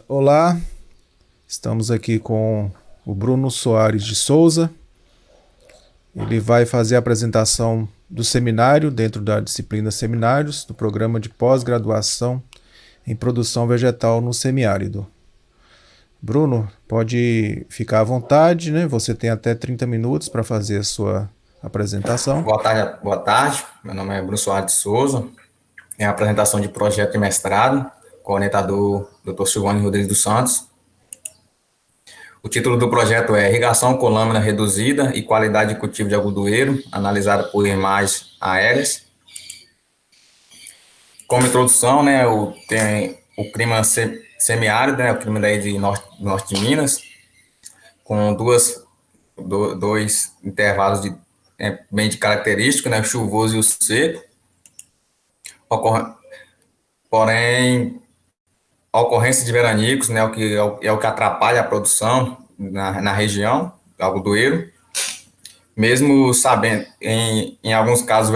Olá, estamos aqui com o Bruno Soares de Souza. Ele vai fazer a apresentação do seminário dentro da disciplina Seminários, do programa de pós-graduação em produção vegetal no semiárido. Bruno, pode ficar à vontade, né? Você tem até 30 minutos para fazer a sua apresentação. Boa tarde, boa tarde. Meu nome é Bruno Soares de Souza. É a apresentação de projeto de mestrado, com o orientador Dr. Silvano Rodrigues dos Santos. O título do projeto é Irrigação com lâmina reduzida e qualidade de cultivo de algodoeiro, analisada por imagens aéreas. Como introdução, né, tem o clima semiárido, né, o clima daí de norte de Minas, com dois intervalos bem de característico, né, o chuvoso e o seco. Ocorre, porém, a ocorrência de veranicos, né, é o que atrapalha a produção na região, algodoeiro, mesmo sabendo, em alguns casos,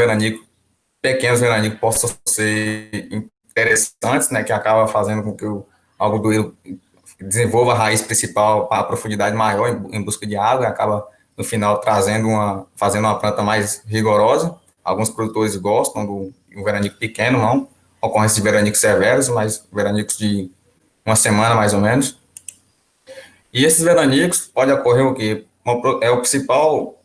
pequenos veranicos possam ser interessantes, né, que acaba fazendo com que o algodoeiro desenvolva a raiz principal para a profundidade maior em busca de água e acaba, no final, fazendo uma planta mais rigorosa. Alguns produtores gostam do veranico pequeno, não ocorrência de veranicos severos, mas veranicos de uma semana mais ou menos. E esses veranicos pode ocorrer o quê? É o principal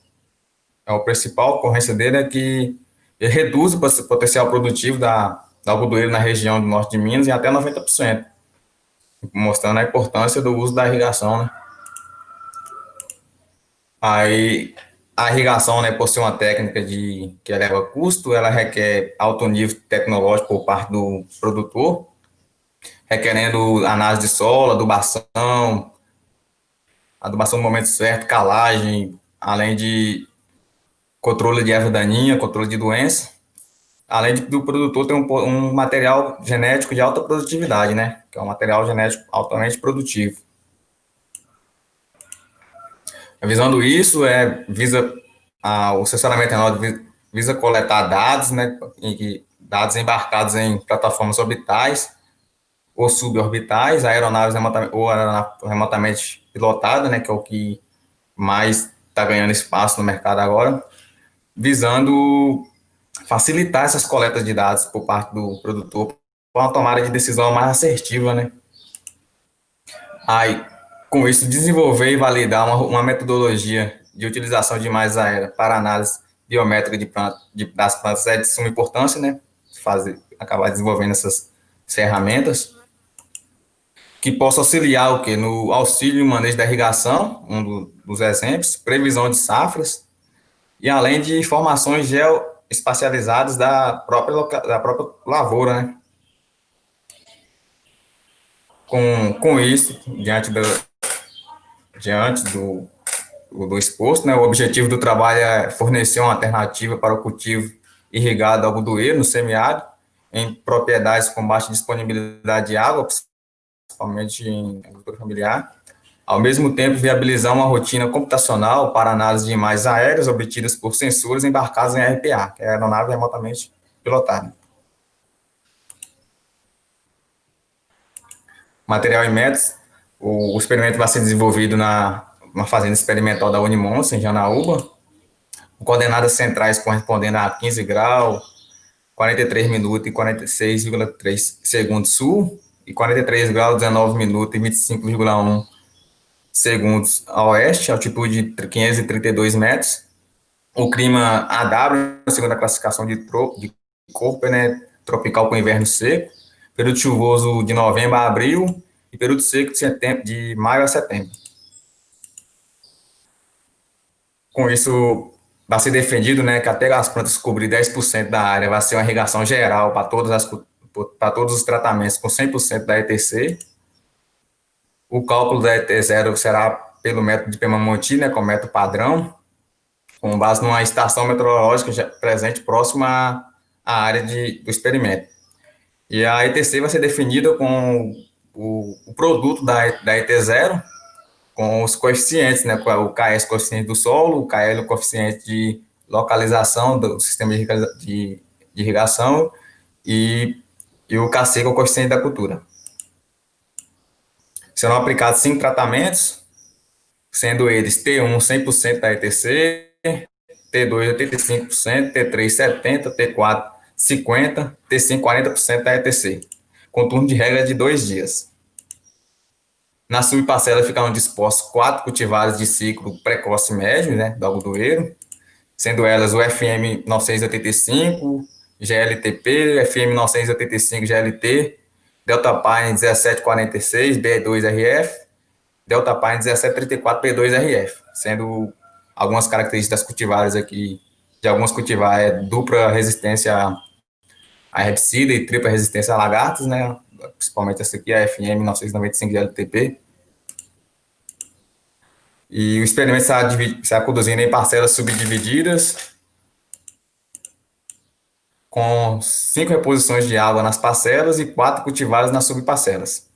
ocorrência dele é que ele reduz o potencial produtivo da algodoeira na região do norte de Minas em até 90%, mostrando a importância do uso da irrigação, né? Aí a irrigação, né, por ser uma técnica que eleva custo, ela requer alto nível tecnológico por parte do produtor, requerendo análise de solo, adubação no momento certo, calagem, além de controle de erva daninha, controle de doença, além do produtor ter um material genético de alta produtividade, né? Que é um material genético altamente produtivo. Visando isso, o sensoramento remoto visa coletar dados, né? Dados embarcados em plataformas orbitais ou suborbitais, aeronaves remotamente pilotadas, né? Que é o que mais está ganhando espaço no mercado agora, visando facilitar essas coletas de dados por parte do produtor para uma tomada de decisão mais assertiva, né? Aí, com isso, desenvolver e validar uma metodologia de utilização de imagens aéreas para análise biométrica das plantas é de suma importância, né? Acabar desenvolvendo essas ferramentas que possam auxiliar o quê? No auxílio e manejo da irrigação, dos exemplos, previsão de safras, e além de informações geoespacializadas da própria lavoura, né? Com isso, diante do exposto, né, o objetivo do trabalho é fornecer uma alternativa para o cultivo irrigado algodoeiro no semiárido, em propriedades com baixa disponibilidade de água, principalmente em agricultura familiar. Ao mesmo tempo, viabilizar uma rotina computacional para análise de imagens aéreas obtidas por sensores embarcados em RPA, que é a aeronave remotamente pilotada. Material e métodos. O experimento vai ser desenvolvido numa fazenda experimental da Unimonça, em Janaúba, com coordenadas centrais correspondendo a 15 graus, 43 minutos e 46,3 segundos sul, e 43 graus, 19 minutos e 25,1 segundos a oeste, altitude de 532 metros. O clima AW, segundo a classificação de Köppen, né, tropical com inverno seco, período chuvoso de novembro a abril e período seco de maio a setembro. Com isso, vai ser defendido, né, que até as plantas cobrir 10% da área vai ser uma irrigação geral para todos os tratamentos com 100% da ETC. O cálculo da ET0 será pelo método de Pemamonti, né, como método padrão, com base numa estação meteorológica presente próxima à área do experimento. E a ETC vai ser definida com o produto da ET0, com os coeficientes, né? O KS, coeficiente do solo, o KL, o coeficiente de localização do sistema de irrigação, e o KC, que é o coeficiente da cultura. Serão aplicados 5 tratamentos, sendo eles T1 100% da ETC, T2 85%, T3 70%, T4 50%, T5 40% da ETC, com turno de regra de 2 dias. Na subparcela ficaram dispostos 4 cultivares de ciclo precoce médio, né, do algodoeiro, sendo elas o FM 985, GLTP, FM 985 GLT, Delta Pine 1746, B2RF, Delta Pine 1734, P2RF, sendo algumas características das cultivares aqui, de algumas cultivares, dupla resistência a herbicida e tripla resistência a lagartos, né? Principalmente essa aqui, a FM 995 GLTP. E o experimento está conduzindo em parcelas subdivididas, com 5 reposições de água nas parcelas e 4 cultivares nas subparcelas.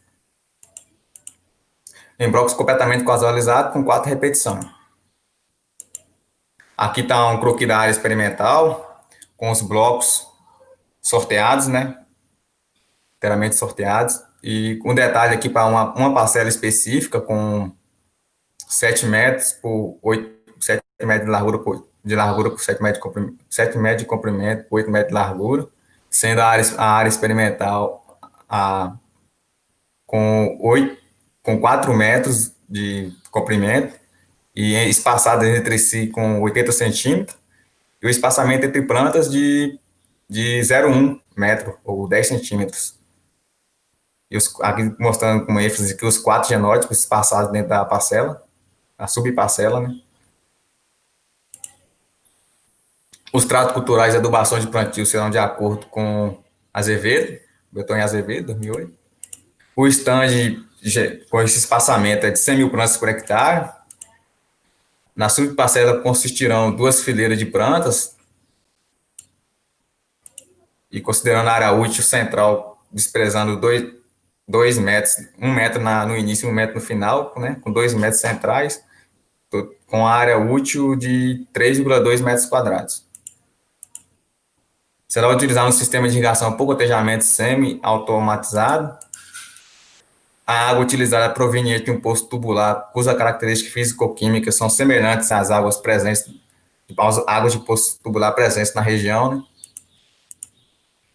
Em blocos completamente casualizados, com 4 repetições. Aqui está um croquis da área experimental, com os blocos sorteados, né? Inteiramente sorteados. E um detalhe aqui para uma parcela específica, com 7 metros por 7 metros de largura por 7 metros de comprimento por 8 metros de largura, sendo a área experimental com 4 metros de comprimento e espaçadas entre si com 80 centímetros, e o espaçamento entre plantas de 0,1 metro ou 10 centímetros. E aqui mostrando com ênfase que os 4 genótipos espaçados dentro da parcela, a subparcela, né? Os tratos culturais e adubação de plantio serão de acordo com Azevedo, Betônio Azevedo, 2008. O stand com esse espaçamento é de 100 mil plantas por hectare. Na subparcela consistirão 2 fileiras de plantas, e considerando a área útil central, desprezando 2 metros, 1 metro no início e 1 metro no final, né, com 2 metros centrais, com a área útil de 3,2 metros quadrados. Será utilizado um sistema de irrigação por gotejamento semi-automatizado. A água utilizada é proveniente de um poço tubular, cujas características físico-químicas são semelhantes às águas presentes, às águas de poço tubular presentes na região, né?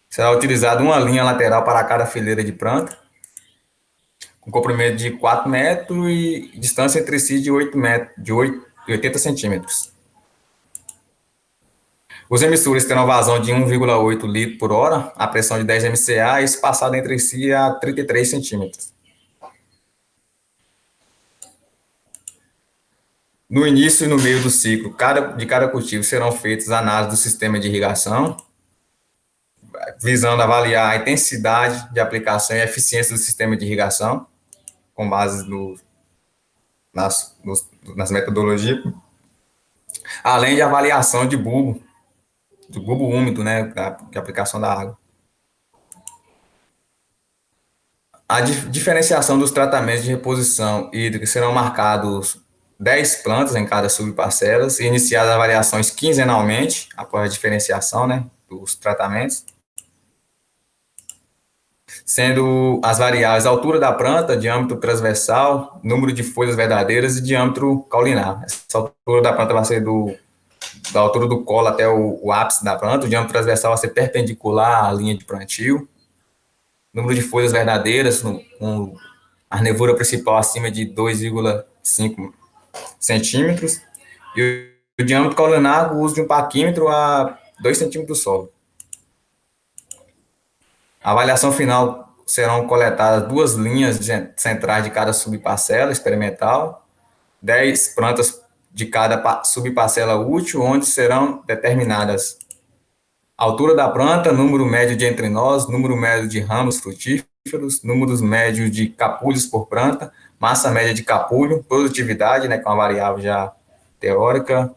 Será utilizada uma linha lateral para cada fileira de planta, com comprimento de 4 metros e distância entre si de 80 centímetros. Os emissores terão vazão de 1,8 litro por hora, a pressão de 10 MCA e espaçado entre si a 33 centímetros. No início e no meio do ciclo de cada cultivo serão feitas análises do sistema de irrigação, visando avaliar a intensidade de aplicação e a eficiência do sistema de irrigação, com base nas metodologias, além de avaliação do bulbo úmido, né, de aplicação da água. A diferenciação dos tratamentos de reposição hídrica serão marcados 10 plantas em cada subparcelas e iniciadas avaliações quinzenalmente, após a diferenciação, né, dos tratamentos, sendo as variáveis a altura da planta, diâmetro transversal, número de folhas verdadeiras e diâmetro caulinar. Essa altura da planta vai ser da altura do colo até o ápice da planta, o diâmetro transversal vai ser perpendicular à linha de plantio, número de folhas verdadeiras, com a nervura principal acima de 2,5 centímetros, e o diâmetro caulinar com o uso de um paquímetro a 2 centímetros do solo. A avaliação final serão coletadas 2 linhas centrais de cada subparcela experimental, 10 plantas de cada subparcela útil, onde serão determinadas a altura da planta, número médio de entrenós, número médio de ramos frutíferos, números médios de capulhos por planta, massa média de capulho, produtividade, né, com a variável já teórica,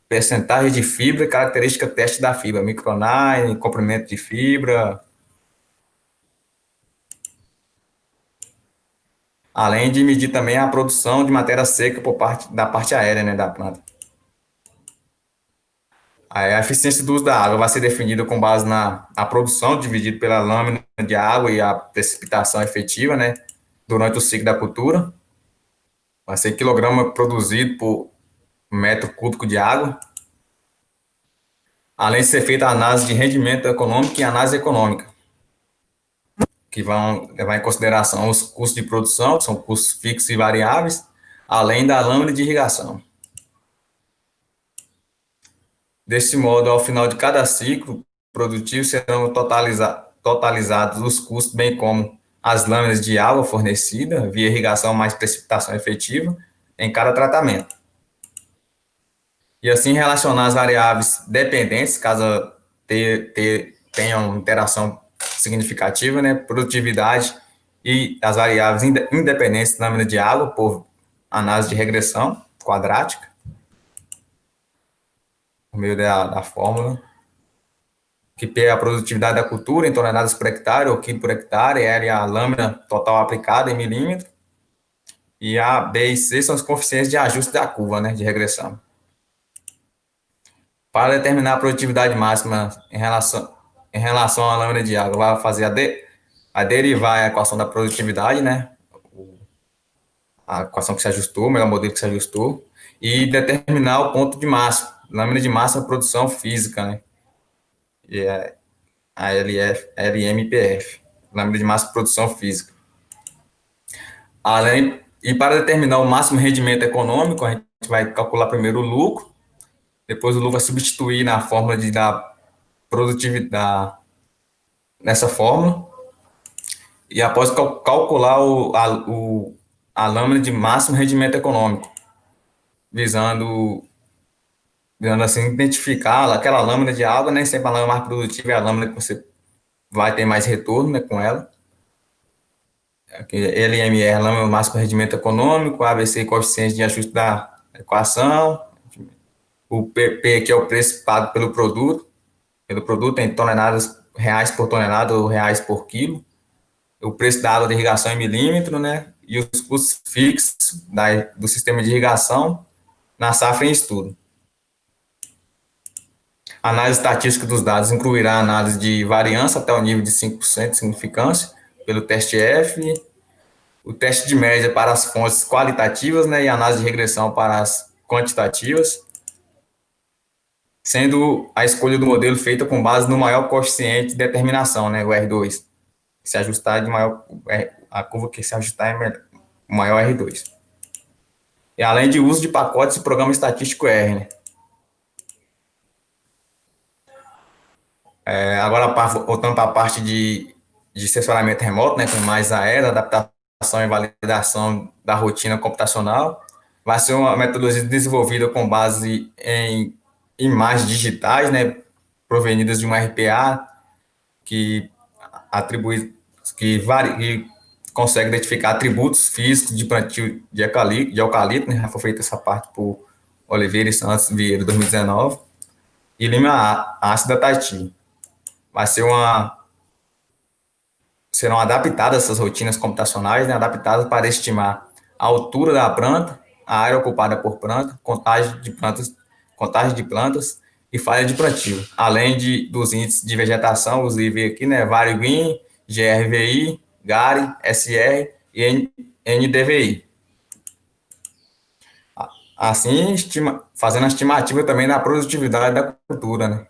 percentagem de fibra e característica teste da fibra, micronine, comprimento de fibra, além de medir também a produção de matéria seca da parte aérea, né, da planta. A eficiência do uso da água vai ser definida com base na produção, dividido pela lâmina de água e a precipitação efetiva, né, durante o ciclo da cultura. Vai ser quilograma produzido por metro cúbico de água, além de ser feita a análise de rendimento econômico e análise econômica, que vão levar em consideração os custos de produção, que são custos fixos e variáveis, além da lâmina de irrigação. Deste modo, ao final de cada ciclo produtivo serão totalizados os custos, bem como as lâminas de água fornecida via irrigação mais precipitação efetiva em cada tratamento. E assim relacionar as variáveis dependentes, caso tenham interação significativa, né, produtividade e as variáveis independentes da lâmina de água por análise de regressão quadrática, por meio da fórmula, que P é a produtividade da cultura em toneladas por hectare ou quilo por hectare, L é a lâmina total aplicada em milímetro, e A, B e C são os coeficientes de ajuste da curva, né, de regressão. Para determinar a produtividade máxima em relação à lâmina de água, vai fazer derivar a equação da produtividade, né, a equação que se ajustou, o melhor modelo que se ajustou, e determinar o ponto de máximo, lâmina de máxima produção física, né, e é a LMPF, lâmina de máxima produção física. E para determinar o máximo rendimento econômico, a gente vai calcular primeiro o lucro, depois o lucro vai substituir na fórmula da produtividade, nessa fórmula, e após calcular a lâmina de máximo rendimento econômico, visando assim identificar aquela lâmina de água, nem sempre a lâmina mais produtiva é a lâmina que você vai ter mais retorno, né, com ela. Aqui, LMR, lâmina máximo rendimento econômico, ABC, coeficiente de ajuste da equação, o PP, que é o preço pago pelo produto em toneladas reais por tonelada ou reais por quilo, o preço da água de irrigação em milímetro, né, e os custos fixos do sistema de irrigação na safra em estudo. A análise estatística dos dados incluirá a análise de variância até o nível de 5% de significância pelo teste F, o teste de média para as fontes qualitativas, né, e a análise de regressão para as quantitativas, sendo a escolha do modelo feita com base no maior coeficiente de determinação, né, o R2. Se ajustar de maior, a curva que se ajustar é o maior R2. E além de uso de pacotes e programa estatístico R, né. Agora, voltando para a parte de assessoramento remoto, né, com mais aérea, adaptação e validação da rotina computacional, vai ser uma metodologia desenvolvida com base em imagens digitais, né, provenidas de um RPA que consegue identificar atributos físicos de plantio de eucalipto, né, foi feita essa parte por Oliveira e Santos Vieira, 2019, e lima ácida Tati. Serão adaptadas essas rotinas computacionais, né, adaptadas para estimar a altura da planta, a área ocupada por planta, contagem de plantas e falha de plantio, além dos índices de vegetação, os IV aqui, né, Variguin, GRVI, GARI, SR e NDVI. Assim, fazendo a estimativa também da produtividade da cultura, né.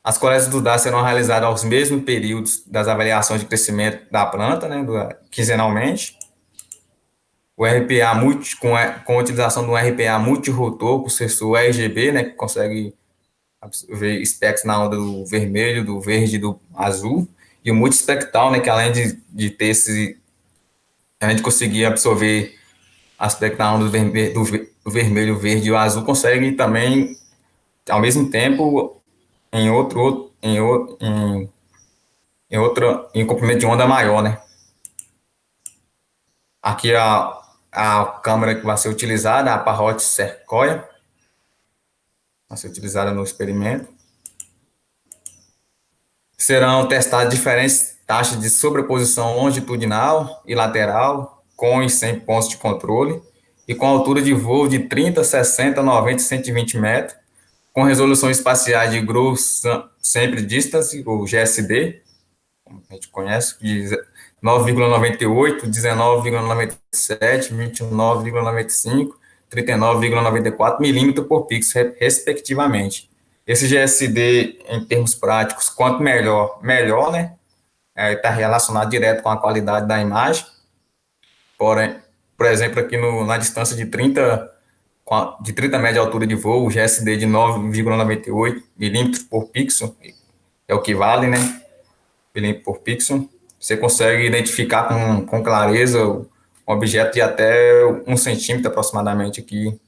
As coletas dos dados serão realizadas aos mesmos períodos das avaliações de crescimento da planta, né, quinzenalmente. O RPA com a utilização do RPA multirotor com sensor RGB, né, que consegue ver espectros na onda do vermelho, do verde e do azul. E o multispectral, né, que além de ter além de conseguir absorver aspecto na onda do vermelho, verde e o azul, consegue também, ao mesmo tempo, em comprimento de onda maior, né? Aqui a câmera que vai ser utilizada, a Parrot Sequoia, vai ser utilizada no experimento. Serão testadas diferentes taxas de sobreposição longitudinal e lateral, com e sem pontos de controle, e com altura de voo de 30, 60, 90 e 120 metros, com resolução espacial de Gross Sample Distance, ou GSD, como a gente conhece, de 9,98, 19,97, 29,95, 39,94 milímetros por pixel, respectivamente. Esse GSD, em termos práticos, quanto melhor, melhor, né? Está relacionado direto com a qualidade da imagem. Porém, por exemplo, aqui na distância de 30 metros de altura de voo, o GSD de 9,98 milímetros por pixel é o que vale, né? Milímetro por pixel. Você consegue identificar com clareza um objeto de até 1 centímetro aproximadamente aqui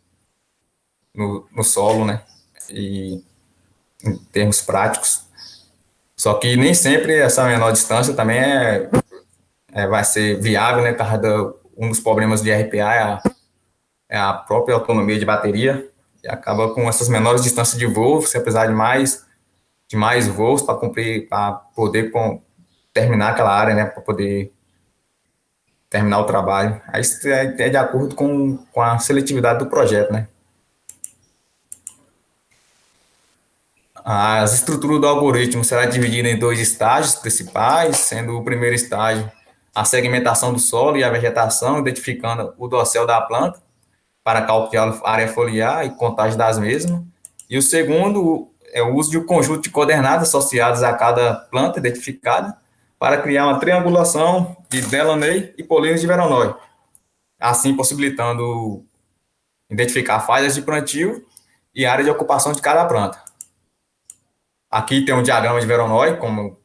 no solo, né? E em termos práticos. Só que nem sempre essa menor distância também vai ser viável, né? Um dos problemas de RPA é a própria autonomia de bateria, e acaba com essas menores distâncias de voo, você precisar de mais voos para cumprir, para poder terminar aquela área, né? Para poder terminar o trabalho. Aí isso é de acordo com a seletividade do projeto, né? As estruturas do algoritmo será dividida em dois estágios principais, sendo o primeiro estágio a segmentação do solo e a vegetação, identificando o dossel da planta para calcular a área foliar e contagem das mesmas. E o segundo é o uso de um conjunto de coordenadas associadas a cada planta identificada para criar uma triangulação de Delaunay e polígonos de Voronoi, assim possibilitando identificar falhas de plantio e área de ocupação de cada planta. Aqui tem um diagrama de Voronoi como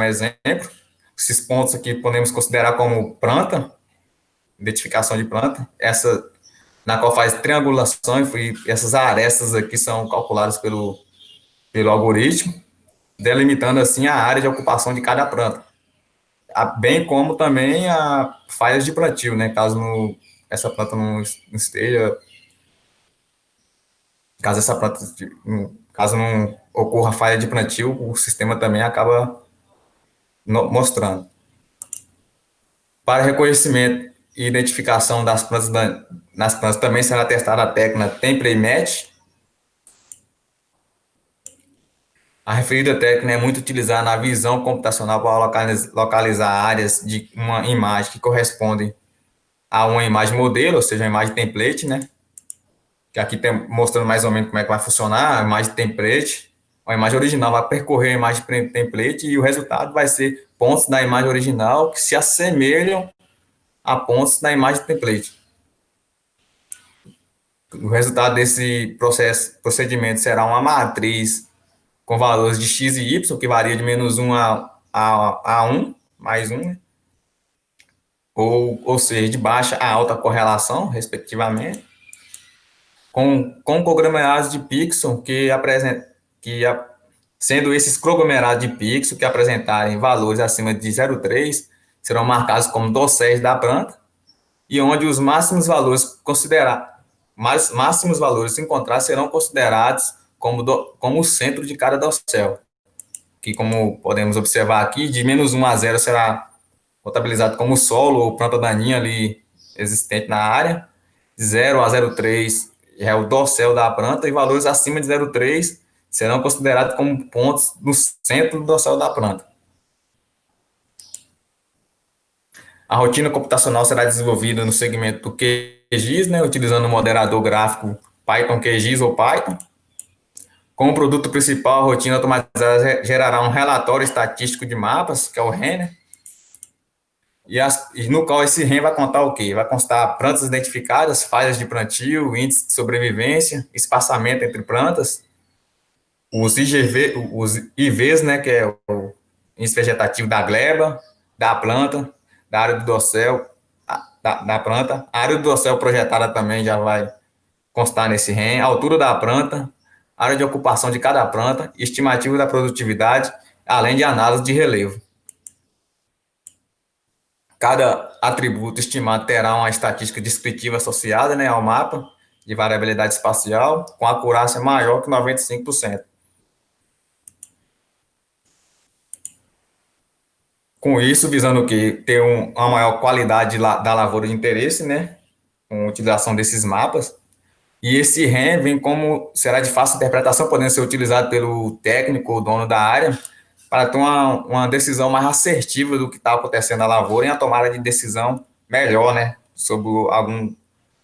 exemplo. Esses pontos aqui podemos considerar como planta, identificação de planta, na qual faz triangulação, e essas arestas aqui são calculadas pelo algoritmo, delimitando assim a área de ocupação de cada planta, bem como também a falhas de plantio, né, essa planta não esteja, caso não ocorra falha de plantio, o sistema também acaba mostrando. Para reconhecimento e identificação das plantas nas plantas também será testada a técnica Template Match. A referida técnica é muito utilizada na visão computacional para localizar áreas de uma imagem que correspondem a uma imagem modelo, ou seja, uma imagem template, né? Que aqui tem mostrando mais ou menos como é que vai funcionar a imagem template. A imagem original vai percorrer a imagem template e o resultado vai ser pontos da imagem original que se assemelham a pontos da imagem template. O resultado desse procedimento será uma matriz com valores de x e y, que varia de -1 a 1, mais 1, né? ou seja, de baixa a alta correlação, respectivamente, com conglomerados de pixel sendo esses conglomerados de pixel que apresentarem valores acima de 0,3 serão marcados como dosséis da planta, e onde os máximos valores encontrados serão considerados como o centro de cada dossel, que, como podemos observar aqui, de -1 a 0 será contabilizado como solo ou planta daninha ali existente na área, de 0 a 0,3 é o dossel da planta, e valores acima de 0,3 serão considerados como pontos no centro do dossel da planta. A rotina computacional será desenvolvida no segmento do QGIS, né, utilizando o moderador gráfico Python QGIS ou Python. Como produto principal, a rotina automatizada gerará um relatório estatístico de mapas, que é o REM, né? E no qual esse REM vai contar o quê? Vai constar plantas identificadas, falhas de plantio, índice de sobrevivência, espaçamento entre plantas, os IVs, né, que é o índice vegetativo da gleba, da planta, da área do dossel, da planta. A área do dossel projetada também já vai constar nesse REM, a altura da planta, área de ocupação de cada planta, estimativa da produtividade, além de análise de relevo. Cada atributo estimado terá uma estatística descritiva associada, né, ao mapa de variabilidade espacial, com acurácia maior que 95%. Com isso, visando o quê? Ter uma maior qualidade da lavoura de interesse, né, com a utilização desses mapas. E esse REM será de fácil interpretação, podendo ser utilizado pelo técnico ou dono da área, para ter uma decisão mais assertiva do que está acontecendo na lavoura e a tomada de decisão melhor, né, sobre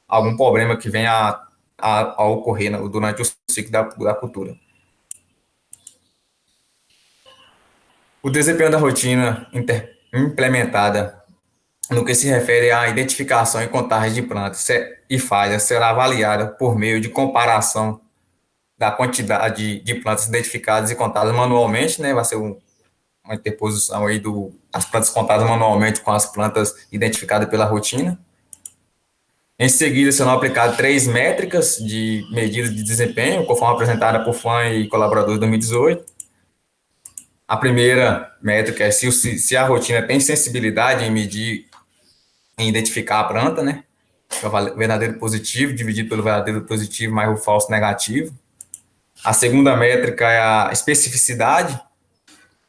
algum problema que venha a ocorrer durante o ciclo da cultura. O desempenho da rotina implementada no que se refere à identificação e contagem de plantas e falhas será avaliada por meio de comparação da quantidade de plantas identificadas e contadas manualmente, né? Vai ser uma interposição aí das plantas contadas manualmente com as plantas identificadas pela rotina. Em seguida, serão aplicadas 3 métricas de medidas de desempenho, conforme apresentada por FAM e colaboradores de 2018. A primeira métrica é se a rotina tem sensibilidade em medir, em identificar a planta, né? É o verdadeiro positivo, dividido pelo verdadeiro positivo mais o falso negativo. A segunda métrica é a especificidade,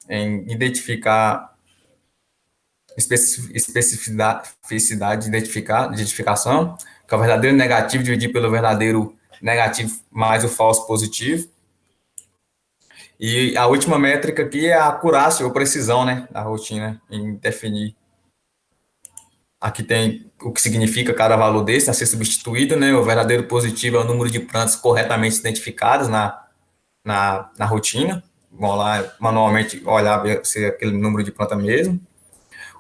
em identificar especificidade de identificação, que é o verdadeiro negativo dividido pelo verdadeiro negativo mais o falso positivo. E a última métrica aqui é a acurácia ou precisão, né, da rotina, em definir. Aqui tem o que significa cada valor desse a ser substituído, né? O verdadeiro positivo é o número de plantas corretamente identificadas na rotina. Vão lá manualmente olhar ver se é aquele número de planta mesmo.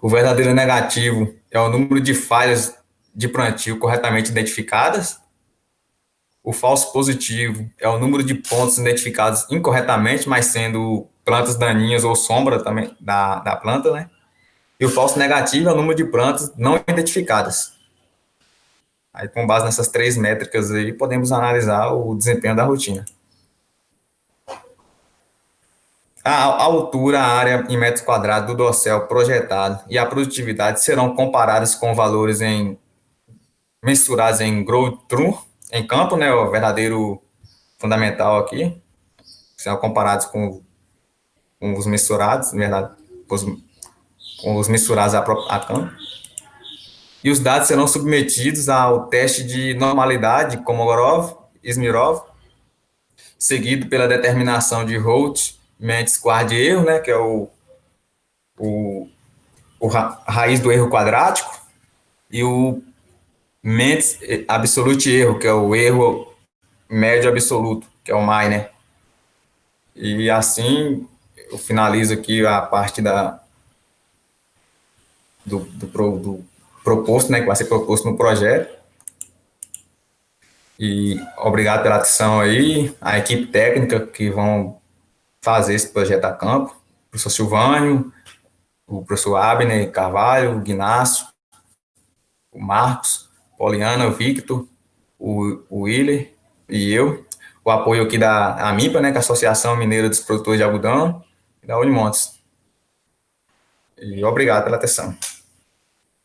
O verdadeiro negativo é o número de falhas de plantio corretamente identificadas. O falso positivo é o número de pontos identificados incorretamente, mas sendo plantas daninhas ou sombra também da planta, né? E o falso negativo é o número de plantas não identificadas. Aí, com base nessas 3 métricas aí, podemos analisar o desempenho da rotina. A altura, a área em metros quadrados do dossel projetado e a produtividade serão comparadas com valores mensurados em growth true, em campo, né, o verdadeiro fundamental aqui, serão comparados com os mensurados, verdade, com os mensurados a campo. E os dados serão submetidos ao teste de normalidade Kolmogorov, Smirnov, seguido pela determinação de Holt, Mendes, square de erro, né, que é a raiz do erro quadrático, e o Mendes absolute erro, que é o erro médio absoluto, que é o MAI, né? E assim eu finalizo aqui a parte do proposto, né, que vai ser proposto no projeto. E obrigado pela atenção aí, a equipe técnica que vão fazer esse projeto a campo, o professor Silvânio, o professor Abner Carvalho, o Guinácio, o Marcos, Poliana, o Victor, o Willer e eu. O apoio aqui da AMIPA, né, que é a Associação Mineira dos Produtores de Algodão, e da Unimontes. E obrigado pela atenção.